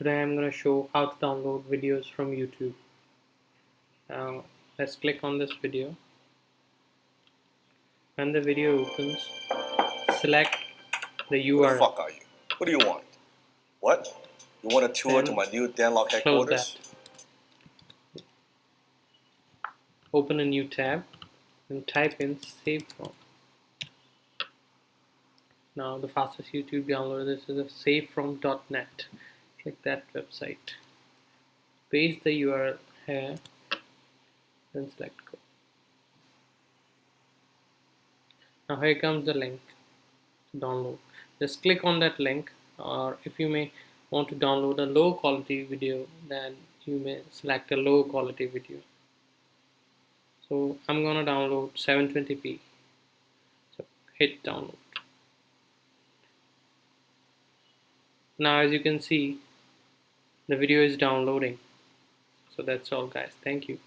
Today I'm going to show how to download videos from YouTube. Now let's click on this video. When the video opens, select the Who the URL. fuck are you? What do you want? What? You want a tour to my new Danlock Close headquarters? that. Open a new tab and type in save from. Now the fastest YouTube downloader, this is a savefrom.net. Click that website. Paste the URL here and select go. Now here comes the link to download. Just click on that link, or if you may want to download a low quality video, then you may select a low quality video. So I'm gonna download 720p. So hit download. Now as you can see, the video is downloading. So that's all guys. Thank you.